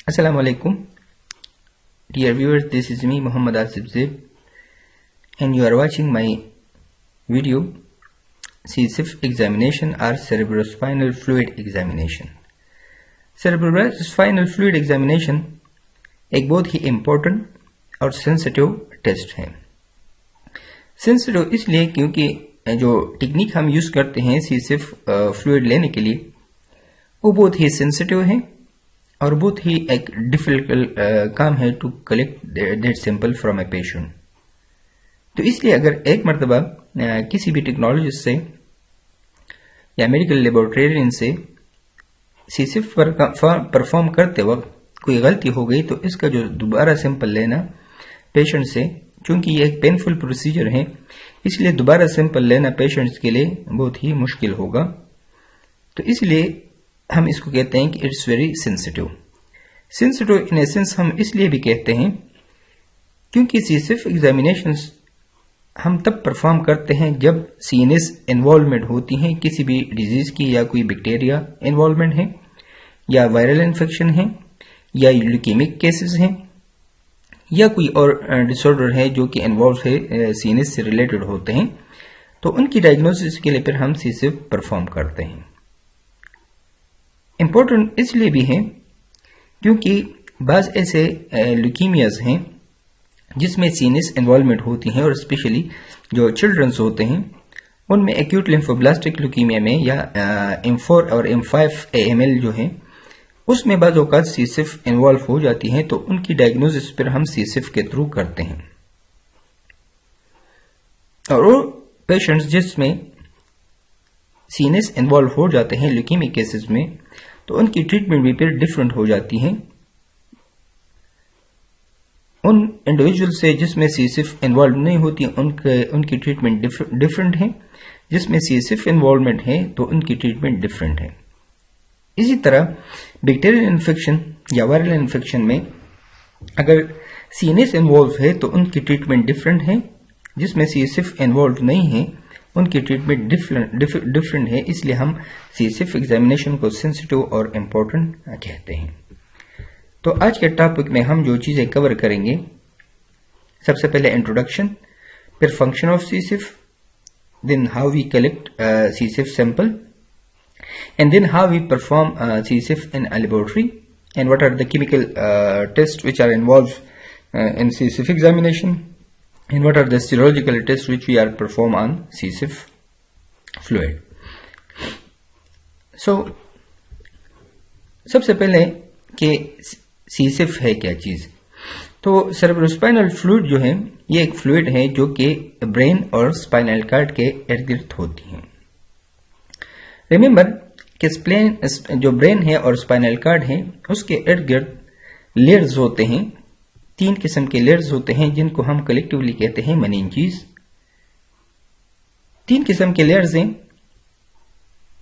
Assalamu alaikum. Dear viewers, this is me Muhammad Asif Zeb and you are watching my video CSIF examination or cerebrospinal fluid examination. cerebrospinal fluid examination एक बहुत ही important और sensitive test है। Sensitive इसलिए क्योंकि जो technique हम use करते हैं CSIF फ्लूइड लेने के लिए वो बहुत ही सेंसिटिव है और बहुत ही एक डिफिकल्ट काम है to collect that sample from a patient. तो इसलिए अगर एक मरतबा किसी भी टेक्नोलॉजिस्ट से या मेडिकल लेबोरेटरियन से CSIF पर परफॉर्म करते वक्त कोई गलती हो गई तो इसका जो दोबारा सैंपल लेना पेशेंट से, चूंकि ये एक पेनफुल प्रोसीजर है इसलिए दोबारा सैंपल लेना पेशेंट्स के लिए बहुत ही मुश्किल होगा। तो इसलिए हम इसको कहते हैं कि it's very sensitive. Sensitive in essence हम इसलिए भी कहते हैं क्योंकि CSIF एग्जामिनेशंस हम तब परफॉर्म करते हैं जब सीएनएस इन्वॉल्वमेंट होती है, किसी भी डिजीज की या कोई बैक्टीरिया इन्वॉल्वमेंट है या वायरल इन्फेक्शन है या ल्यूकेमिक केसेस हैं या कोई और डिसऑर्डर है जो कि इन्वॉल्व है सीएनएस से रिलेटेड होते हैं, तो उनकी डायग्नोसिस के लिए फिर हम CSIF परफॉर्म करते हैं। इम्पोर्टेंट इसलिए भी है क्योंकि बाज ऐसे ल्यूकीमियाज हैं जिसमें सीएनएस इन्वॉल्वमेंट होती है और स्पेशली जो चिल्ड्रंस होते हैं उनमें एक्यूट लिम्फोब्लास्टिक ल्यूकीमिया में या M4 और M5 AML जो है उसमें बाज औकात CSIF इन्वॉल्व हो जाती है, तो उनकी डायग्नोसिस पर हम CSIF के थ्रू करते हैं। और वो पेशेंट्स जिसमें सीएनएस इन्वॉल्व हो जाते हैं ल्यूकेमिक केसेस में, तो उनकी ट्रीटमेंट भी फिर डिफरेंट हो जाती है उन इंडिविजुअल से जिसमें CSIF इन्वॉल्व नहीं होती, उनकी ट्रीटमेंट डिफरेंट है। जिसमें CSIF इन्वॉल्वमेंट है तो उनकी ट्रीटमेंट डिफरेंट है। इसी तरह बैक्टीरियल इन्फेक्शन या वायरल इन्फेक्शन में अगर सीएनएस इन्वॉल्व है तो उनकी ट्रीटमेंट डिफरेंट है। जिसमें CSIF इन्वॉल्व नहीं है उनकी ट्रीटमेंट डिफरेंट है। इसलिए हम CSIF एग्जामिनेशन को सेंसिटिव और इम्पोर्टेंट कहते हैं। तो आज के टॉपिक में हम जो चीजें कवर करेंगे, सबसे पहले इंट्रोडक्शन, फिर function of CSIF, then how we collect CSIF sample, and then how we perform CSIF in a laboratory, and what are the chemical tests which are involved in CSIF examination, and what are the serological tests which we are perform on CSIF fluid. So सबसे पहले कि CSIF है क्या चीज। तो cerebrospinal fluid जो है ये एक फ्लूइड है जो कि ब्रेन और स्पाइनल कार्ड के इर्द गिर्द होती है। रिमेंबर कि जो ब्रेन है और स्पाइनल कार्ड है उसके इर्द गिर्द लेयर्स होते हैं, 3 किस्म के लेयर्स होते हैं जिनको हम कलेक्टिवली कहते हैं मेनिंजेस। 3 किस्म के लेयर्स हैं,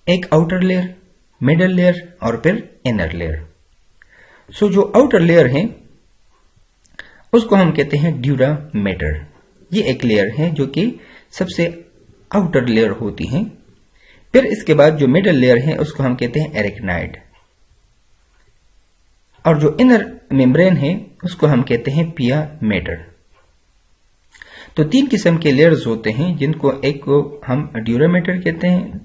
एक आउटर लेयर, मिडल लेयर और फिर इनर लेयर। सो जो आउटर लेयर है उसको हम कहते हैं ड्यूरा मैटर। ये एक लेयर है जो कि सबसे आउटर लेयर होती है। फिर इसके बाद जो मिडल लेयर है उसको हम कहते हैं एरेक्नाइड, और जो इनर मेम्ब्रेन है उसको हम कहते हैं पिया मैटर। तो 3 किस्म के लेयर्स होते हैं जिनको एक को हम ड्यूरामेटर कहते हैं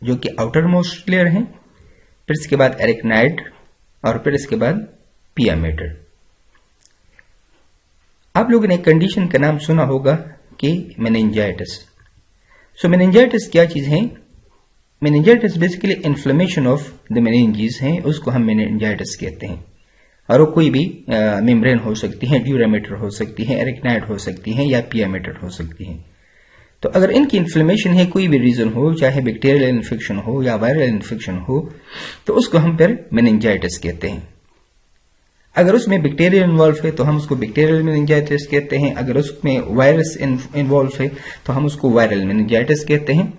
जो कि आउटर मोस्ट लेयर है, फिर इसके बाद एरेक्नाइड और फिर इसके बाद पिया मैटर। आप लोगों ने कंडीशन का नाम सुना होगा कि मेनिंजाइटिस। सो मेनिंजाइटिस क्या चीज है? Meningitis basically inflammation of the meninges है, उसको हम मेनिंजाइटिस कहते हैं। और वो कोई भी मेम्ब्रेन हो सकती है, ड्यूरामेटर हो सकती है, एरेक्नाइड हो सकती है या पियामेटर हो सकती है। तो अगर इनकी इन्फ्लेमेशन है, कोई भी रीजन हो, चाहे बैक्टीरियल इन्फेक्शन हो या वायरल इन्फेक्शन हो, तो उसको हम फिर मेनिंजाइटिस कहते हैं। अगर उसमें बैक्टीरिया इन्वॉल्व है तो हम उसको बैक्टीरियल मेनिंजाइटिस कहते हैं। अगर उसमें वायरस इन्वॉल्व है तो हम उसको वायरल मेनिंजाइटिस कहते हैं।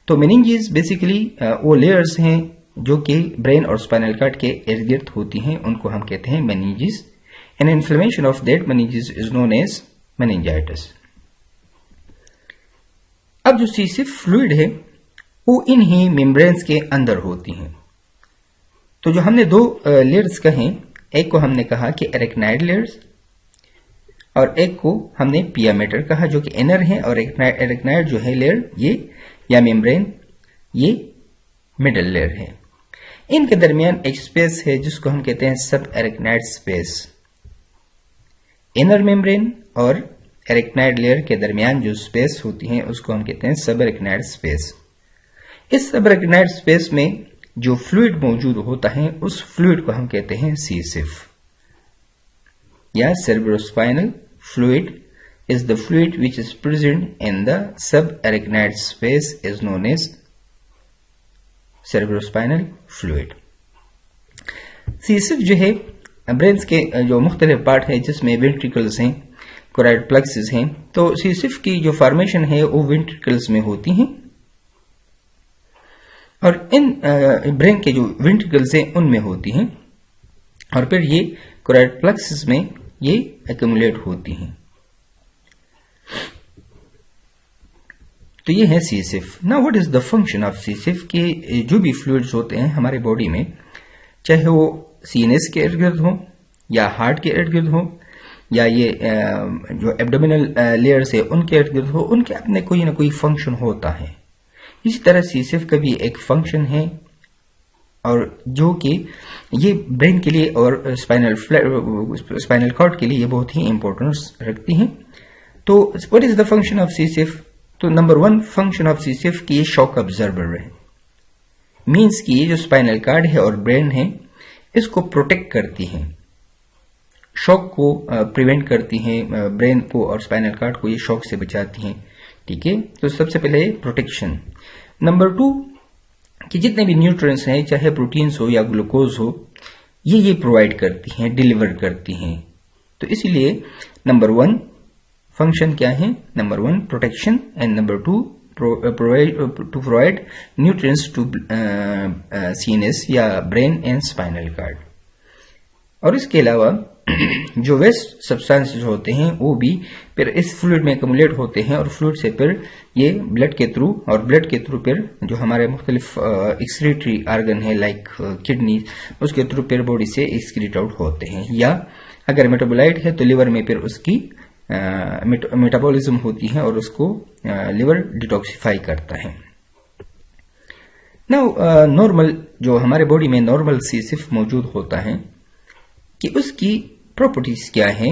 तो मेनिंजेस बेसिकली वो लेयर्स हैं जो कि ब्रेन और स्पाइनल कार्ड के इर्द गिर्द होती हैं, उनको हम कहते हैं meninges, and inflammation of that meninges is known as meningitis. अब जो CSIF फ्लूइड है वो इन ही मेम्ब्रेन्स के अंदर होती हैं। तो जो हमने 2 लेयर्स कहे, एक को हमने कहा कि एरेक्नाइड लेयर्स और एक को हमने पिया मैटर कहा जो कि इनर है, और एरेक्नाइड जो है लेयर ये या मेम्ब्रेन ये मिडल लेयर है। इनके दरमियान एक स्पेस है जिसको हम कहते हैं सब एरेक्नाइड स्पेस। इनर मेम्ब्रेन और एरेक्नाइड लेयर के दरमियान जो स्पेस होती है उसको हम कहते हैं सब एरेक्नाइड स्पेस। इस सब एरेक्नाइड स्पेस में जो फ्लूइड मौजूद होता है उस फ्लूइड को हम कहते हैं सीसिफ या cerebrospinal fluid is the fluid which is present in the subarachnoid space is known as cerebrospinal fluid। सीसिफ जो है ब्रेन्स के जो मुख्तलिफ पार्ट है जिसमें वेंट्रिकल्स हैं, कोराइड प्लक्सेस हैं, तो सीसिफ की जो फॉर्मेशन है वो वेंट्रिकल्स में होती हैं और इन ब्रेन के जो वेंट्रिकल्स हैं उनमें होती हैं और फिर ये कोराइड प्लक्सेस में ये एक्यूमुलेट होती हैं। तो ये है CSF. Now what is the function of CSF के जो भी फ्लूइड्स होते हैं हमारे बॉडी में, चाहे वो सीएनएस के इर्द गिर्द हो या हार्ट के इर्द गिर्द हो या ये जो एब्डोमिनल लेयर्स है उनके इर्द गिर्द हो, उनके अपने कोई ना कोई फंक्शन होता है। इसी तरह सीसिफ का भी एक फंक्शन है और जो कि ये ब्रेन के लिए और स्पाइनल कॉर्ड के लिए ये बहुत ही इंपॉर्टेंस रखती हैं। तो what is the function of CSF? तो नंबर 1 फंक्शन ऑफ सीसिफ की ये शॉक ऑब्जर्वर है। मीन्स कि ये जो स्पाइनल कॉर्ड है और ब्रेन है इसको प्रोटेक्ट करती हैं, शॉक को प्रिवेंट करती हैं, ब्रेन को और स्पाइनल कॉर्ड को ये शॉक से बचाती हैं। ठीक है, तो सबसे पहले प्रोटेक्शन। नंबर 2 कि जितने भी न्यूट्रिएंट्स हैं, चाहे प्रोटीन्स हो या ग्लूकोज हो, ये प्रोवाइड करती हैं, डिलीवर करती हैं। तो इसीलिए नंबर 1 फंक्शन क्या है? Number 1 protection and number 2 to provide nutrients to CNS या ब्रेन एंड स्पाइनल कॉर्ड। और इसके अलावा जो वेस्ट सब्सटेंसेस होते हैं वो भी फिर इस फ्लूइड में एक्यूमुलेट होते हैं और फ्लूइड से फिर ये ब्लड के थ्रू और ब्लड के थ्रू फिर जो हमारे मुख्तलिफ एक्सक्रीटरी ऑर्गन है लाइक किडनी, उसके थ्रू फिर बॉडी से एक्सक्रीट आउट होते हैं। या अगर मेटाबोलाइट है तो लिवर में फिर उसकी मेटाबॉलिज्म होती है और उसको लिवर डिटॉक्सिफाई करता है। नाउ नॉर्मल जो हमारे बॉडी में नॉर्मल सीसिफ मौजूद होता है कि उसकी प्रॉपर्टीज क्या है।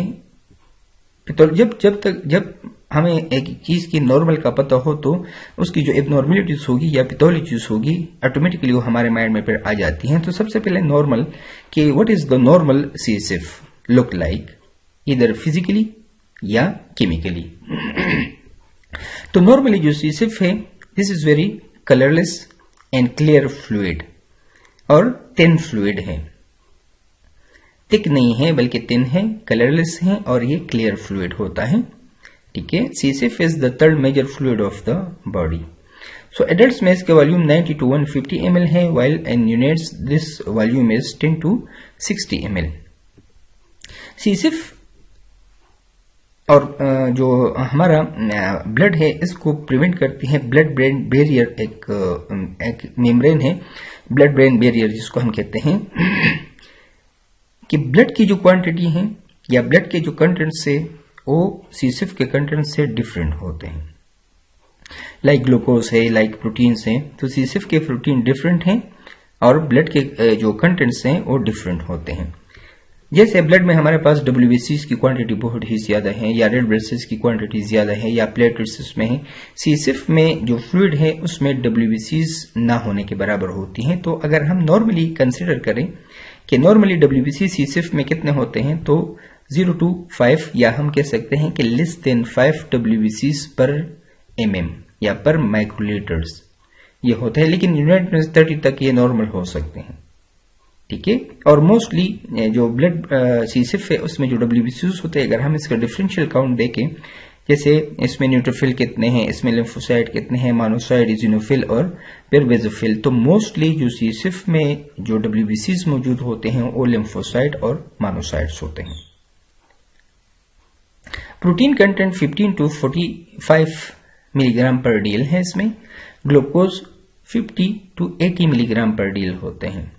तो जब हमें एक चीज की नॉर्मल का पता हो तो उसकी जो एबनॉर्मलिटीज होगी या पैथोलॉजीज होगी ऑटोमेटिकली वो हमारे माइंड में फिर आ जाती हैं। तो सबसे पहले नॉर्मल कि what is the normal CSF look like, इधर फिजिकली या केमिकली। तो नॉर्मली जो सीसिफ है this is very colourless and clear fluid और थिन फ्लूइड है, थिक नहीं है बल्कि थिन है, कलरलेस है और ये क्लियर फ्लूइड होता है। ठीक है, CSF is the third major fluid of the body. So adults में इसका वॉल्यूम 90 to 150 ml है, while in neonates this volume is 10 to 60 ml। सीसिफ और जो हमारा ब्लड है इसको प्रिवेंट करती है ब्लड ब्रेन बैरियर, एक मेम्ब्रेन है ब्लड ब्रेन बैरियर जिसको हम कहते हैं कि ब्लड की जो क्वांटिटी है या ब्लड के जो कंटेंट्स है वो सीसिफ के कंटेंट से डिफरेंट होते हैं। लाइक ग्लूकोज है, लाइक प्रोटीन्स हैं, तो सीसिफ के प्रोटीन डिफरेंट हैं और ब्लड के जो कंटेंट्स हैं वो डिफरेंट होते हैं। जैसे ब्लड में हमारे पास WBCs की क्वांटिटी बहुत ही ज्यादा है या रेड ब्लड सेल्स की क्वांटिटी ज्यादा है या प्लेटलेट्स उसमें है, सीसिफ में जो फ्लूइड है उसमें WBCs ना होने के बराबर होती हैं। तो अगर हम नॉर्मली कंसिडर करें कि नॉर्मली WBC सीसिफ में कितने होते हैं तो 0 to 5 या हम कह सकते हैं कि लेस देन 5 WBCs पर mm या पर माइक्रोलीटर्स ये होता है, लेकिन यूनिट में 30 तक ये नॉर्मल हो सकते हैं। ठीक है, और मोस्टली जो ब्लड सीसिफ है उसमें जो WBCs होते हैं अगर हम इसका डिफरेंशियल काउंट देखें, जैसे इसमें न्यूट्रोफिल कितने हैं, इसमें लिम्फोसाइट कितने हैं, मोनोसाइट, इजिनोफिल और फिर बेजोफिल, तो मोस्टली जो सीसिफ में जो WBCs मौजूद होते हैं वो लिम्फोसाइट और मोनोसाइट्स होते हैं। प्रोटीन कंटेंट 15 to 45 मिलीग्राम पर डील है, इसमें ग्लूकोज 50 to 80 मिलीग्राम पर डील होते हैं।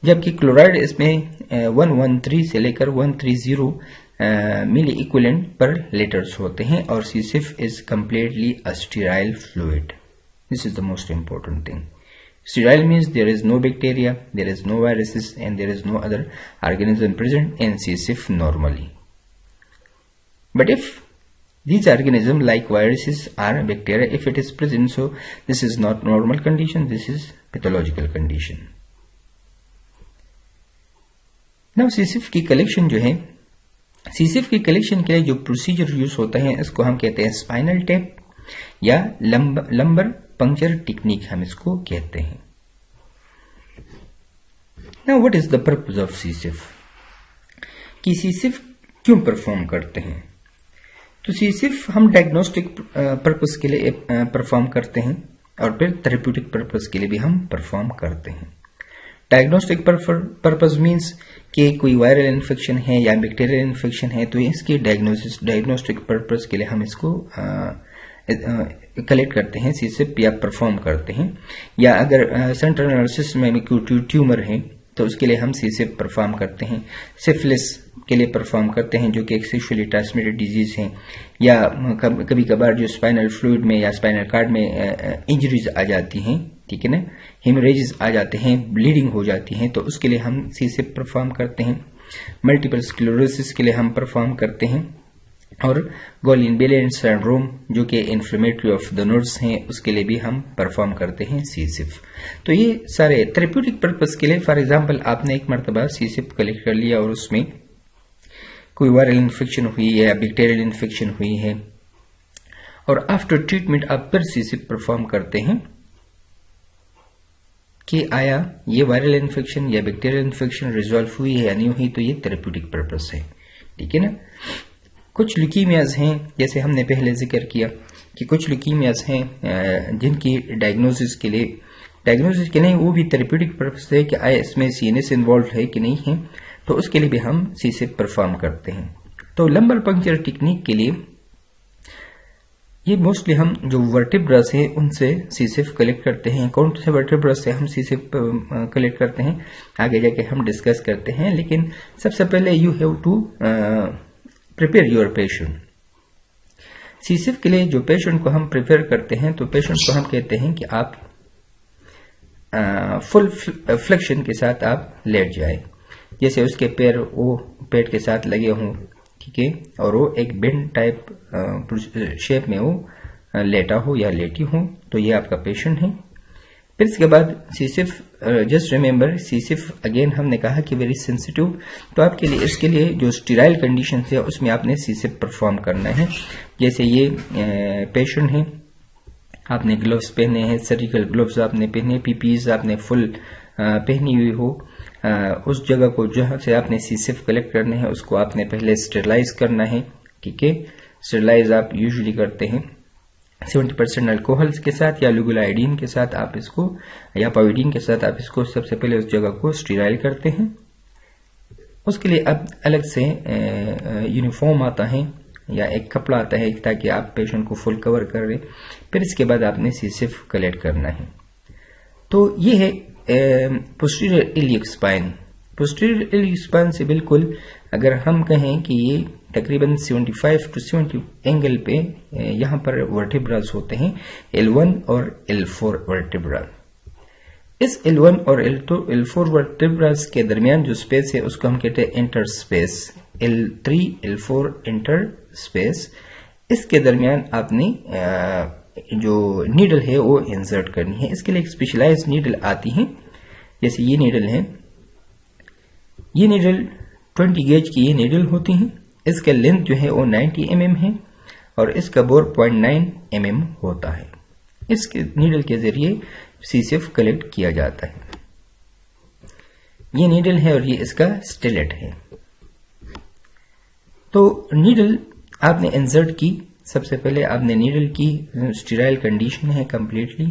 जबकि क्लोराइड इसमें 113 से लेकर 130 मिली इक्विवेलेंट पर लीटर्स होते हैं, और CSF is completely a sterile fluid. This is the most important thing. Sterile means there is no bacteria, there is no viruses, and there is no other organism present in C. siff normally. But if these organisms like viruses or bacteria, if it is present, so this is not normal condition, this is pathological condition. Now C. siff की collection जो है, C. siff की collection के लिए जो procedure use होता है इसको हम कहते हैं स्पाइनल टैप या लंबर पंक्चर टेक्निक हम इसको कहते हैं. Now what is the purpose of C. siff? कि C. siff क्यों परफॉर्म करते हैं? तो C. siff हम डायग्नोस्टिक पर्पस के लिए परफॉर्म करते हैं और फिर थेरेप्यूटिक पर्पस के लिए भी हम परफॉर्म करते हैं. डायग्नोस्टिक पर्पस मीन्स कि कोई वायरल इन्फेक्शन है या बैक्टीरियल इन्फेक्शन है, तो इसकी डायग्नोस्टिक पर्पस के लिए हम इसको कलेक्ट करते हैं, C. siff या परफॉर्म करते हैं. या अगर सेंट्रल नर्वस सिस्टम में कोई ट्यूमर है तो उसके लिए हम C. siff परफॉर्म करते हैं. सिफिलिस के लिए परफॉर्म करते हैं जो कि एक सेक्सुअली ट्रांसमिटेड डिजीज है. या कभी कभार जो स्पाइनल फ्लूइड में या स्पाइनल कार्ड में इंजरीज आ जाती हैं, ठीक है ना, हेमरेजेस आ जाते हैं, ब्लीडिंग हो जाती है, तो उसके लिए हम C. siff परफॉर्म करते हैं. मल्टीपल स्क्लेरोसिस के लिए हम परफॉर्म करते हैं. और गुइलेन-बेयेन सिंड्रोम जो कि इन्फ्लेमेटरी ऑफ द नर्व्स हैं उसके लिए भी हम परफॉर्म करते हैं C. siff. तो ये सारे थेरेप्यूटिक पर्पस के लिए, फॉर एग्जांपल आपने एक मरतबा C. siff कलेक्ट कर लिया और उसमें कोई वायरल इन्फेक्शन हुई है या बैक्टीरियल इन्फेक्शन हुई है, और आफ्टर ट्रीटमेंट आप फिर C. siff परफॉर्म करते हैं कि आया ये वायरल इन्फेक्शन या बैक्टीरियल इन्फेक्शन रिजॉल्व हुई है या नहीं हुई, तो ये थेरेप्यूटिक पर्पस है, ठीक है ना. कुछ ल्यूकीमियाज हैं, जैसे हमने पहले जिक्र किया कि कुछ ल्यूकीमियाज हैं जिनकी डायग्नोसिस के लिए वो भी थेरेप्यूटिक पर्पस है कि आया इसमें CNS इन्वॉल्व है कि नहीं है, तो उसके लिए भी हम C. siff परफॉर्म करते हैं. तो लंबर पंक्चर टेक्निक के लिए ये मोस्टली हम जो वर्टिब्रास है उनसे C. siff कलेक्ट करते हैं. कौन से वर्टिब्रास से हम C. siff कलेक्ट करते हैं आगे जाके हम डिस्कस करते हैं, लेकिन सबसे पहले you have to prepare your patient. C. siff के लिए जो पेशेंट को हम प्रिपेयर करते हैं, तो पेशेंट को हम कहते हैं कि आप फुल फ्लेक्शन के साथ आप लेट जाए, जैसे उसके पैर वो पेट के साथ लगे हों, ठीक है, और वो एक बेंड टाइप शेप में वो लेटा हो या लेटी हो, तो ये आपका पेशेंट है. फिर इसके बाद C. siff, just remember C. siff again हमने कहा कि वेरी सेंसिटिव, तो आपके लिए इसके लिए जो स्टीराइल कंडीशन है उसमें आपने C. siff परफॉर्म करना है. जैसे ये पेशेंट है, आपने ग्लव्स पहने हैं, सर्जिकल ग्लव्स आपने पहने, PPEs आपने फुल पहनी हुई हो, उस जगह को जहां से आपने C. siff कलेक्ट करना है उसको आपने पहले स्टेरलाइज करना है, ठीक है. स्टेरलाइज आप यूजुअली करते हैं 70% अल्कोहल के साथ या लुगुलाइडीन के साथ आप इसको, या पाविडीन के साथ आप इसको सबसे पहले उस जगह को स्टीराइल करते हैं. उसके लिए अब अलग से यूनिफॉर्म आता है या एक कपड़ा आता है ताकि आप पेशेंट को फुल कवर कर रहे. फिर इसके बाद आपने C. siff कलेक्ट करना है. तो ये है posterior iliac spine. Posterior iliac spine से बिल्कुल अगर हम कहें कि ये तकरीबन 75 to 70 एंगल पे यहाँ पर वर्टिब्रास होते हैं, L1 और L4 वर्टिब्रा. इस L1 और L4 वर्टिब्रास के दरमियान जो स्पेस है उसको हम कहते हैं inter space. L3 L4 inter space, इसके दरमियान आपने जो नीडल है वो इंसर्ट करनी है. इसके लिए एक स्पेशलाइज्ड नीडल आती है, जैसे ये नीडल है, ये नीडल 20 गेज की ये नीडल होती है. इसका लेंथ जो है वो 90 mm है और इसका बोर 0.9 mm होता है. इसके नीडल के जरिए C. siff कलेक्ट किया जाता है. ये नीडल है और ये इसका स्टिलेट है. तो नीडल आपने इंसर्ट की, सबसे पहले आपने नीडल की स्टीराइल कंडीशन है कंप्लीटली,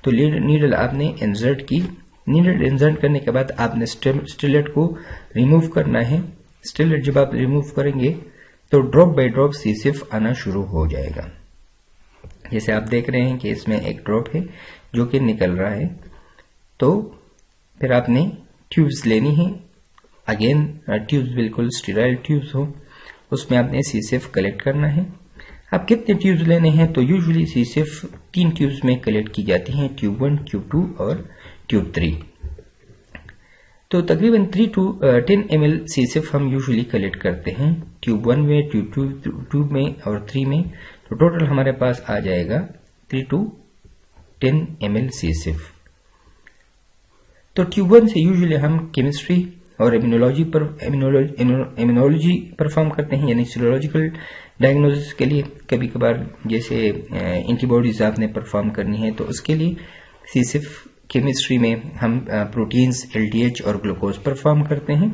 तो नीडल आपने इंसर्ट की. नीडल इंसर्ट करने के बाद आपने स्टिलेट को रिमूव करना है. स्टिलेट जब आप रिमूव करेंगे तो drop by drop C. siff आना शुरू हो जाएगा. जैसे आप देख रहे हैं कि इसमें एक ड्रॉप है जो कि निकल रहा है. तो फिर आपने ट्यूब्स लेनी है। अगेन ट्यूब्स बिल्कुल स्टेराइल ट्यूब्स हो, उसमें आपने सीसेफ कलेक्ट करना है। अब कितने ट्यूब्स लेने हैं, तो यूजुअली सीसेफ 3 ट्यूब्स में कलेक्ट की जाती हैं, ट्यूब 1, ट्यूब 2 और ट्यूब 3। तो तकरीबन 3 to 10 ml सीसेफ हम यूजुअली कलेक्ट करते हैं ट्यूब 1 में, ट्यूब 2 में और 3 में। तो टोटल हमारे पास आ जाएगा 3 to 10 ml सीसेफ। तो ट्यूब 1 से यूजुअली हम केमिस्ट्री और इम्यूनोलॉजी परफॉर्म करते हैं, यानी सीरोलॉजिकल डायग्नोसिस के लिए। कभी कभार जैसे एंटीबॉडीज आपने परफॉर्म करनी है तो उसके लिए सीसेफ केमिस्ट्री में हम प्रोटीन्स, एलडीएच और ग्लूकोज परफॉर्म करते हैं।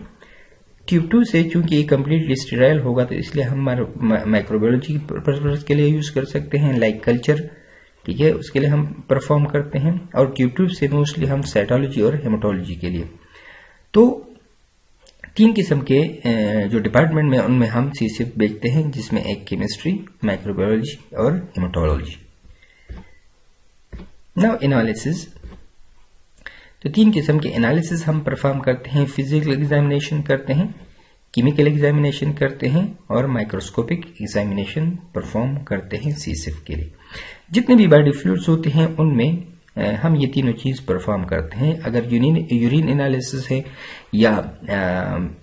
ट्यूब 2 से चूंकि ये कम्प्लीटली स्टेराइल होगा तो इसलिए हम माइक्रोबायोलॉजी पर्पस के लिए यूज कर सकते हैं, लाइक कल्चर, ठीक है, उसके लिए हम परफॉर्म करते हैं। और ट्यूब 2 से मोस्टली हम साइटोलॉजी और हेमाटोलॉजी के लिए। तो 3 किस्म के जो डिपार्टमेंट में उनमें हम सीसेफ बेचते हैं, जिसमें एक केमिस्ट्री, माइक्रोबायोलॉजी और हेमाटोलॉजी। Now analysis. तो 3 किस्म के एनालिसिस हम परफॉर्म करते हैं, फिजिकल एग्जामिनेशन करते हैं, केमिकल एग्जामिनेशन करते हैं और माइक्रोस्कोपिक एग्जामिनेशन परफॉर्म करते हैं सीसेफ के लिए। जितने भी बॉडी फ्लूइड्स होते हैं उनमें हम ये तीनों चीज परफॉर्म करते हैं। अगर यूरिन एनालिसिस है या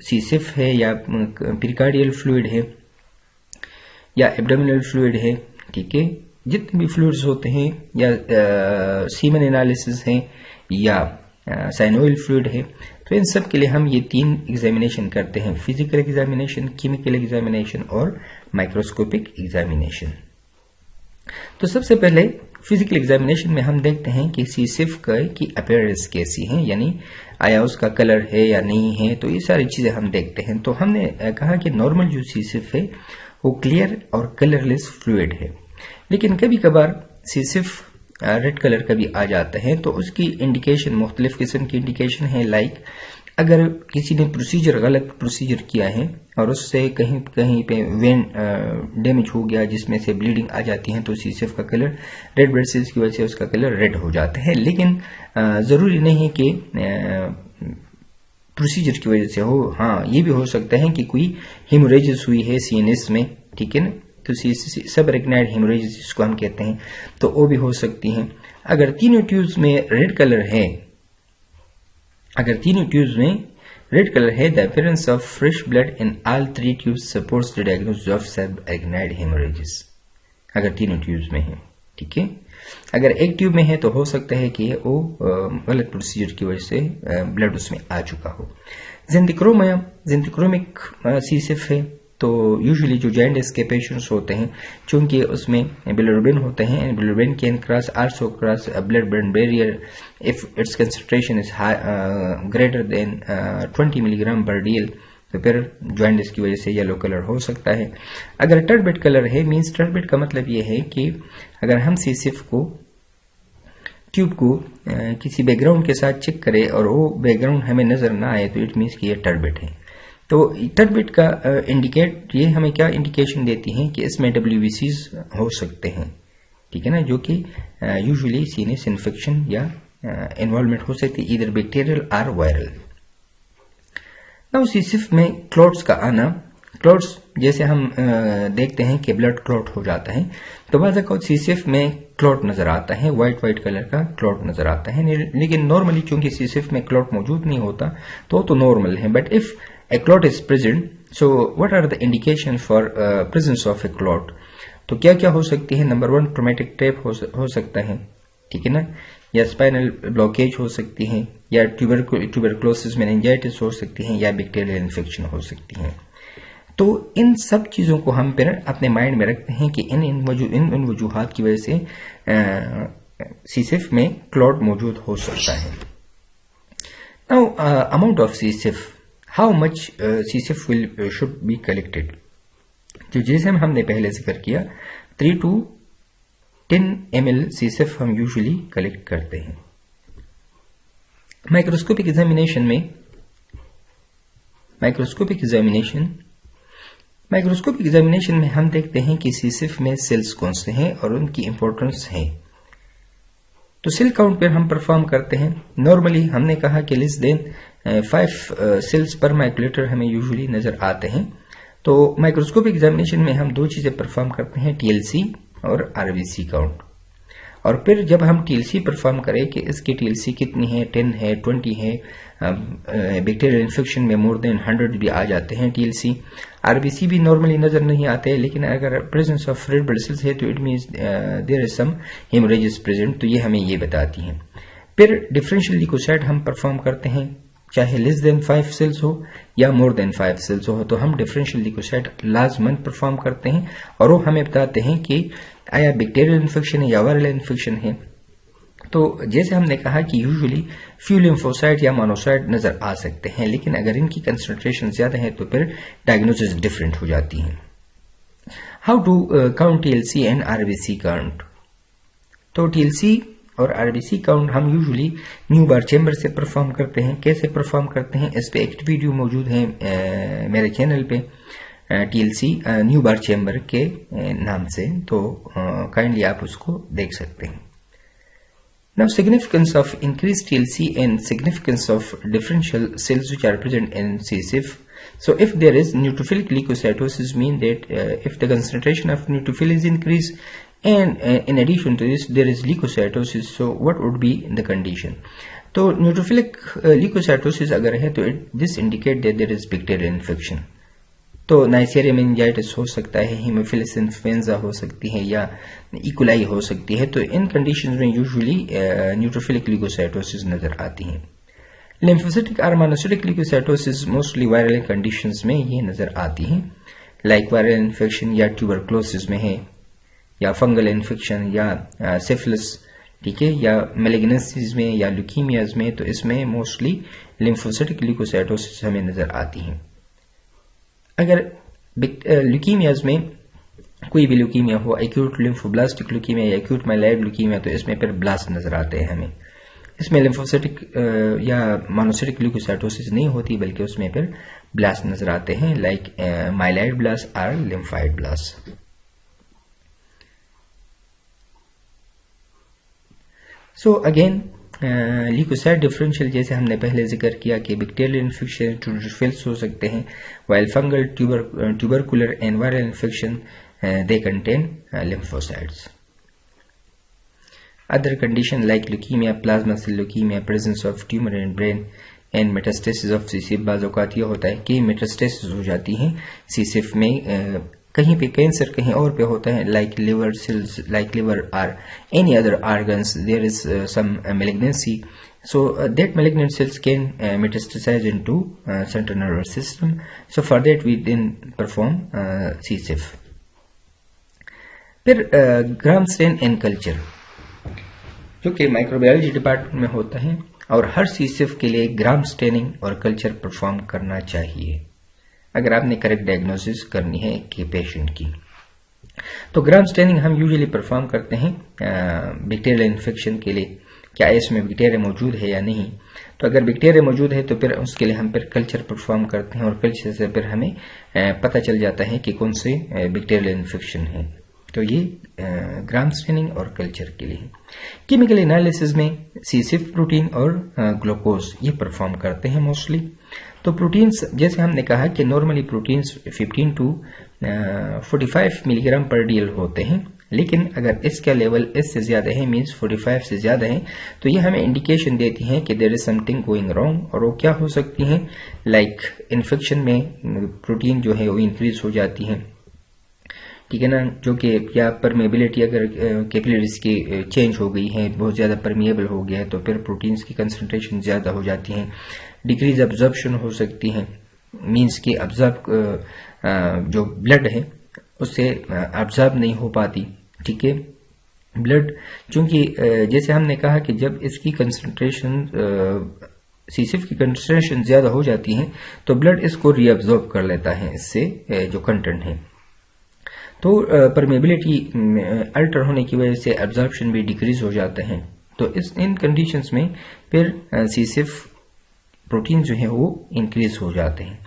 सीसेफ है या पेरिकार्डियल फ्लूइड है या एब्डोमिनल फ्लूइड है, ठीक है, जितने भी फ्लूइड्स होते हैं, या सीमन एनालिसिस है या साइनोइल फ्लूइड है, तो इन सब के लिए हम ये 3 एग्जामिनेशन करते हैं, फिजिकल एग्जामिनेशन, केमिकल एग्जामिनेशन और माइक्रोस्कोपिक एग्जामिनेशन। तो सबसे पहले फिजिकल एग्जामिनेशन में हम देखते हैं कि सीसेफ की अपीयरेंस कैसी है, यानी आया उसका कलर है या नहीं है, तो ये सारी चीजें हम देखते हैं। तो हमने कहा कि नॉर्मल जो सीसेफ है वो क्लियर और कलरलेस फ्लूइड है, लेकिन कभी कभार सीसेफ रेड कलर का भी आ जाता है। तो उसकी इंडिकेशन मुख्तलिफ किस्म की इंडिकेशन है, लाइक अगर किसी ने गलत प्रोसीजर किया है और उससे कहीं कहीं पे वेन डैमेज हो गया जिसमें से ब्लीडिंग आ जाती है, तो सीसेफ का कलर रेड ब्लड सेल्स की वजह से उसका कलर रेड हो जाता है। लेकिन जरूरी नहीं है कि प्रोसीजर की वजह से हो। हाँ, ये भी हो सकता है कि कोई हेमोरेजिस हुई है सीएनएस में, ठीक है ना, तो सबरेक्नाइड हेमोरेजिस जिसको हम कहते हैं, तो वो भी हो सकती हैं। अगर तीनों ट्यूब्स में रेड कलर है, the appearance of fresh blood in all 3 tubes supports the diagnosis of subarachnoid hemorrhages। अगर तीनों ट्यूब्स में है, ठीक है। अगर एक ट्यूब में है तो हो सकता है कि वो गलत प्रोसीजर की वजह से ब्लड उसमें आ चुका हो। जिंथिक्रोमिक सीसेफ है, तो यूजुअली जो जॉन्डिस के पेशेंट्स होते हैं, चूंकि उसमें बिलिरुबिन होते हैं, bilirubin can cross blood brain barrier if it's concentration is greater than 20 milligram पर डीएल, तो फिर जॉन्डिस की वजह से येलो कलर हो सकता है। अगर टर्बिड कलर है, मींस टर्बिड का मतलब ये है कि अगर हम सीसेफ को ट्यूब को किसी बैकग्राउंड के साथ चेक करें और वो बैकग्राउंड हमें नजर ना आए, तो इट मींस कि ये टर्बिड है। तो टर्बिड का ये हमें क्या इंडिकेशन देती है कि इसमें WBCs हो सकते हैं, ठीक है ना, जो कि यूजुअली सीनियस इन्फेक्शन या इन्वॉल्वमेंट हो सकती है, इधर बैक्टीरियल और वायरल। नाउ सीसेफ में क्लॉट्स का आना, क्लॉट्स जैसे हम देखते हैं कि ब्लड क्लॉट हो जाता है, तो बाज़ सीसेफ में क्लॉट नजर आता है, व्हाइट कलर का क्लॉट नजर आता है। लेकिन नॉर्मली चूंकि सीसेफ में क्लॉट मौजूद नहीं होता तो नॉर्मल है। But if a clot is present, so what are the indications for presence of a clot? तो क्या क्या हो सकती है? नंबर 1 ट्रोमेटिक टेप हो सकता है, ठीक है ना, या स्पाइनल ब्लॉकेज हो सकती है, या ट्यूबरक्लोसिस मेनिंजाइटिस हो सकती है, या बैक्टीरियल इन्फेक्शन हो सकती है। तो इन सब चीजों को हम फिर अपने माइंड में रखते हैं कि इन वजूहात की वजह से सीसेफ में क्लॉट मौजूद हो सकता है। Now amount of CSF, how much CSF should be collected. तो जैसे हमने पहले जिक्र किया, 3 to 10 ml सीसेफ हम यूजुअली कलेक्ट करते हैं। माइक्रोस्कोपिक एग्जामिनेशन में हम देखते हैं कि सीसेफ में सेल्स कौन से हैं और उनकी इंपॉर्टेंस है। तो सेल काउंट पर हम परफॉर्म करते हैं। नॉर्मली हमने कहा कि लेस देन 5 सेल्स पर माइक्रोलीटर हमें यूजुअली नजर आते हैं। तो माइक्रोस्कोप एग्जामिनेशन में हम दो चीजें परफॉर्म करते हैं, टीएलसी और आरबीसी काउंट। और फिर जब हम टीएलसी परफॉर्म करें कि इसकी टीएलसी कितनी है, 10 है, 20 है, बैक्टीरियल इन्फेक्शन में मोर देन 100 भी आ जाते हैं टीएलसी। आरबीसी भी नॉर्मली नजर नहीं आते हैं, लेकिन अगर presence of red blood cells है तो it means there is some haemorrhages present, तो ये हमें ये बताती हैं। फिर डिफरेंशियल ल्यूकोसाइट हम परफॉर्म करते हैं, चाहे लेस देन 5 सेल्स हो या मोर देन 5 सेल्स हो, तो हम डिफरेंशियल ल्यूकोसाइट लाजमन परफॉर्म करते हैं और वो हमें बताते हैं कि आया बैक्टीरियल इन्फेक्शन है या वायरल इन्फेक्शन है। तो जैसे हमने कहा कि यूजुअली फ्यू लिम्फोसाइट या मोनोसाइट नजर आ सकते हैं, लेकिन अगर इनकी कंसंट्रेशन ज्यादा है तो फिर डायग्नोसिस डिफरेंट हो जाती है। How to count TLC and RBC count. तो टीएलसी और आरबीसी काउंट हम यूजुअली न्यू बार चेंबर से परफॉर्म करते हैं। कैसे परफॉर्म करते हैं, इस पे एक वीडियो मौजूद है मेरे चैनल पे, टीएलसी न्यू बार चेंबर के नाम से, तो काइंडली आप उसको देख सकते हैं। Now significance of increased TLC and significance of differential cells which are present in CSF. So if there is neutrophilic leukocytosis, mean that if the concentration of neutrophil is increased and in addition to this there is leukocytosis, so what would be the condition? तो neutrophilic leukocytosis अगर है तो this indicate that there is bacterial infection. तो नाइसेरिया meningitis हो सकता है, Haemophilus influenza हो सकती है या इकोलाई हो सकती है। तो इन कंडीशंस में यूजुअली न्यूट्रोफिलिक ल्यूकोसाइटोसिस नजर आती हैं। लिम्फोसाइटिक और monocytic leukocytosis mostly viral conditions में ये नजर आती हैं, लाइक वायरल इन्फेक्शन या ट्यूबरक्लोसिस में है, या फंगल इन्फेक्शन या सिफिलिस, ठीक है, या मैलिग्नेंसीज में या ल्यूकीमियाज में। तो इसमें मोस्टली लिम्फोसाइटिक ल्यूकोसाइटोसिस हमें नजर आती हैं। अगर ल्यूकीमियाज में कोई भी ल्यूकीमिया हो, एक्यूट लिम्फोब्लास्टिक ल्यूकीमिया या एक्यूट माइलाइड ल्यूकीमिया, तो इसमें फिर ब्लास्ट नजर आते हैं हमें। इसमें लिम्फोसाइटिक या मोनोसाइटिक ल्यूकोसाइटोसिस नहीं होती, बल्कि उसमें फिर ब्लास्ट नजर आते हैं, लाइक माइलाइड ब्लास्ट और lymphoid blast. So again leukocyte differential, जैसे हमने पहले जिक्र किया कि बैक्टीरियल इन्फेक्शन ट्यूबरक्लोसिस हो सकते हैं, while fungal tubercular and viral infection they contain lymphocytes. Other condition like leukaemia, plasma cell leukaemia, presence of tumour in brain and metastasis of CCF. बाज़ औक़ात यह होता है कि मेटास्टेसिस हो जाती हैं सीसीएफ में, कहीं पे कैंसर कहीं और पे होता है, like liver cells, like liver और any other organs, there is some malignancy, so that malignant cells can metastasize into central nervous system. So for that we then perform CSF. फिर ग्राम स्टेन एंड कल्चर, जो कि microbiology department में होता है, और हर CSF के लिए ग्राम स्टेनिंग और कल्चर परफॉर्म करना चाहिए अगर आपने करेक्ट डायग्नोसिस करनी है कि पेशेंट की। तो ग्राम स्टेनिंग हम यूजुअली परफॉर्म करते हैं बैक्टीरियल इन्फेक्शन के लिए, क्या इसमें बैक्टीरिया मौजूद है या नहीं। तो अगर बैक्टीरिया मौजूद है तो फिर उसके लिए हम फिर कल्चर परफॉर्म करते हैं, और कल्चर से फिर हमें पता चल जाता है कि कौन से बैक्टीरियल इन्फेक्शन है। तो ये ग्राम स्टेनिंग और कल्चर के लिए। केमिकल एनालिसिस में CSF प्रोटीन और ग्लूकोज ये परफॉर्म करते हैं मोस्टली। तो प्रोटीन्स, जैसे हमने कहा कि नॉर्मली प्रोटीन्स 15 to 45 मिलीग्राम पर डीएल होते हैं, लेकिन अगर इसका लेवल इससे ज्यादा है, मींस 45 से ज्यादा है, तो ये हमें इंडिकेशन देती है कि there is something going wrong. और वो क्या हो सकती है, लाइक इन्फेक्शन में प्रोटीन जो है वो इंक्रीज हो जाती है, ठीक है ना, जो कि या परमेबिलिटी अगर कैपिलरीज की चेंज हो गई है, बहुत ज्यादा परमिएबल हो गया है, तो फिर प्रोटीन्स की कंसंट्रेशन ज्यादा हो जाती है। डिक्रीज अब्जॉर्प्शन हो सकती है, मींस कि अब्जॉर्ब जो ब्लड है उससे अब्जॉर्ब नहीं हो पाती, ठीक है। ब्लड चूंकि जैसे हमने कहा कि जब इसकी कंसंट्रेशन CSF की कंसंट्रेशन ज्यादा हो जाती है तो ब्लड इसको रीअब्जॉर्ब कर लेता है, इससे जो कंटेंट है। तो परमेबिलिटी अल्टर होने की वजह से एब्जॉर्प्शन भी डिक्रीज हो जाता है। तो इन कंडीशंस में फिर CSF प्रोटीन जो है वो इंक्रीज हो जाते हैं।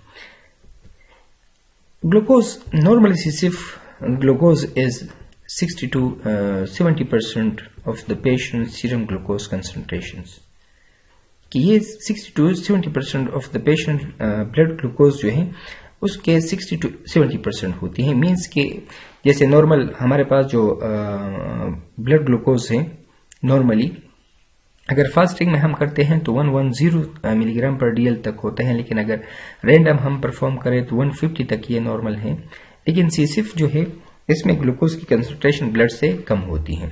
Glucose, normally CSF glucose is 60 to 70% of the patient's serum glucose concentrations, कि ये 60 to 70% of the patient blood glucose जो है उसके 60 to 70% होती है। मीन्स कि जैसे नॉर्मल हमारे पास जो ब्लड ग्लूकोज है नॉर्मली अगर फास्टिंग में हम करते हैं तो 110 मिलीग्राम पर डीएल तक होता है, लेकिन अगर रैंडम हम परफॉर्म करें तो 150 तक ये नॉर्मल है। लेकिन सीसिफ जो है इसमें ग्लूकोज की कंसंट्रेशन ब्लड से कम होती है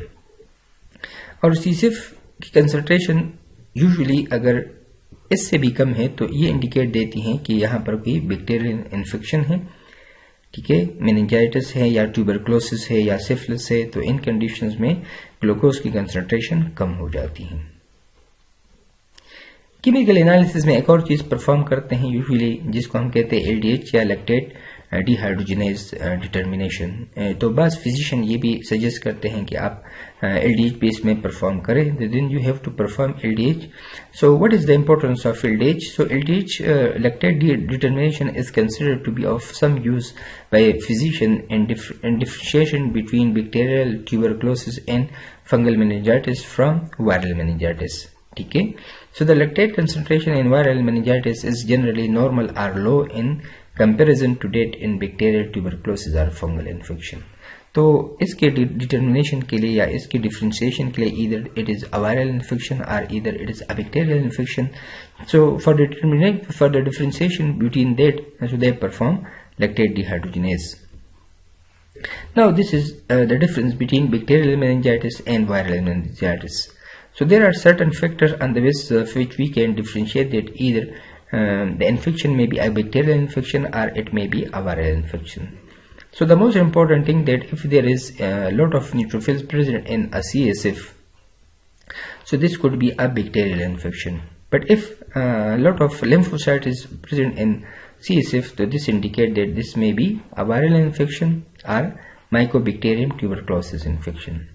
और सीसिफ की कंसंट्रेशन यूजुअली अगर इससे भी कम है तो ये इंडिकेट देती है कि यहाँ पर कोई बैक्टीरियल इन्फेक्शन है, ठीक है, मेनिंजाइटिस है या ट्यूबरक्लोसिस है या सिफिलिस है। तो इन कंडीशंस में ग्लूकोज की कंसंट्रेशन कम हो जाती है। केमिकल एनालिसिस में एक और चीज परफॉर्म करते हैं यूजुअली जिसको हम कहते हैं एलडीएच या लैक्टेट डिहाइड्रोजिनेज डिटर्मिनेशन। तो बस फिजिशियन ये भी सजेस्ट करते हैं कि आप एलडीएच बेस में परफॉर्म करें, then you have to perform LDH. So what is the importance of LDH? So LDH lactate determination is considered to be of some use by physician in differentiation between bacterial tuberculosis and fungal meningitis from viral meningitis, ठीक है। So the lactate concentration in viral meningitis is generally normal or low in comparison to that in bacterial tuberculosis or fungal infection. तो इसके determination के लिए या इसके differentiation के लिए either it is a viral infection or either it is a bacterial infection. So for the differentiation between that, so they perform lactate dehydrogenase. Now this is the difference between bacterial meningitis and viral meningitis. So there are certain factors on the basis of which we can differentiate that either the infection may be a bacterial infection or it may be a viral infection. So the most important thing that if there is a lot of neutrophils present in a CSF, so this could be a bacterial infection. But if a lot of lymphocyte is present in CSF, so this indicates that this may be a viral infection or Mycobacterium tuberculosis infection.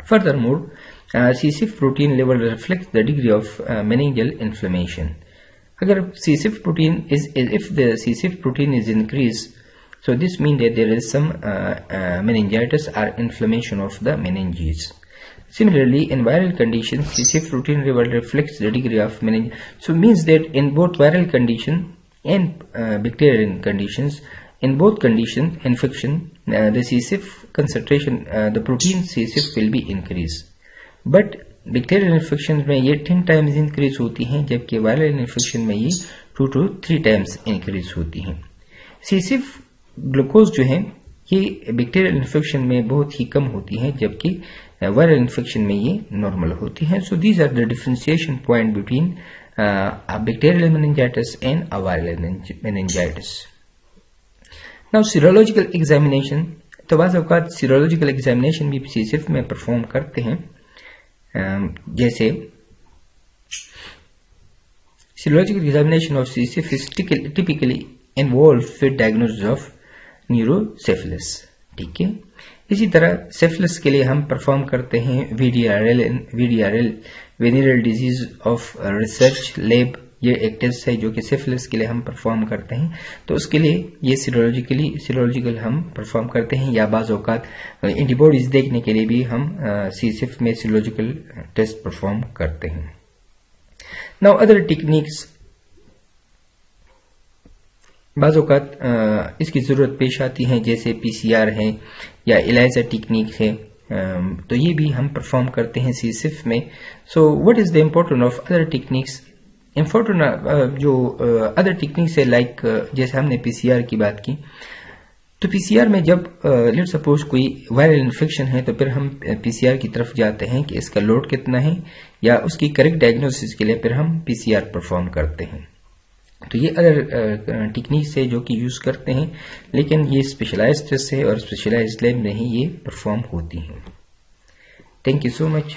Furthermore, CSF protein level reflects the degree of meningeal inflammation. अगर CSF protein if the CSF protein is increased, so this means that there is some meningitis or inflammation of the meninges. Similarly, in viral conditions, CSF protein level reflects the degree of meningitis. So means that in both viral condition and bacterial conditions, in both conditions infection, the CSF concentration, the protein CSF will be increased. But bacterial infection में ये 10 times increase होती हैं, जबकि viral infection में ये 2 to 3 times increase होती हैं। सीसिफ glucose जो है ये बैक्टीरियल इन्फेक्शन में बहुत ही कम होती है, जबकि वायरल इन्फेक्शन में ये नॉर्मल होती है। So these are the differentiation point between bacterial meningitis and a viral meningitis. Now serological examination, तो बाज़ औक़ात सीरोलॉजिकल एग्जामिनेशन भी सीसिफ में परफॉर्म करते हैं। जैसे serological examination of CSF is typically involved with diagnosis of neurosyphilis, ठीक है। इसी तरह सिफिलिस के लिए हम परफॉर्म करते हैं VDRL venereal disease of research lab. ये एक टेस्ट है जो कि सिफिलिस के लिए हम परफॉर्म करते हैं, तो उसके लिए ये सीरोलॉजिकल हम परफॉर्म करते हैं, या बाज़ औक़ात एंटीबॉडीज देखने के लिए भी हम सीसिफ में सीरोलॉजिकल टेस्ट परफॉर्म करते हैं। नाउ अदर टेक्निक्स, बाज़ औक़ात इसकी ज़रूरत पेश आती है, जैसे PCR है या एलाइजा टेक्निक है, तो ये भी हम परफॉर्म करते हैं सीसिफ में। So what is the importance of other techniques? Important जो अदर टेक्निक्स है, लाइक जैसे हमने PCR की बात की, तो PCR में जब लेट्स सपोज कोई वायरल इन्फेक्शन है तो फिर हम PCR की तरफ जाते हैं कि इसका लोड कितना है, या उसकी करेक्ट डायग्नोसिस के लिए फिर हम PCR परफॉर्म करते हैं। तो ये अदर टेक्निक्स है जो कि यूज करते हैं, लेकिन ये स्पेशलाइज्ड टेस्ट है और स्पेशलाइज्ड लैब में ही ये परफॉर्म होती हैं। Thank you so much.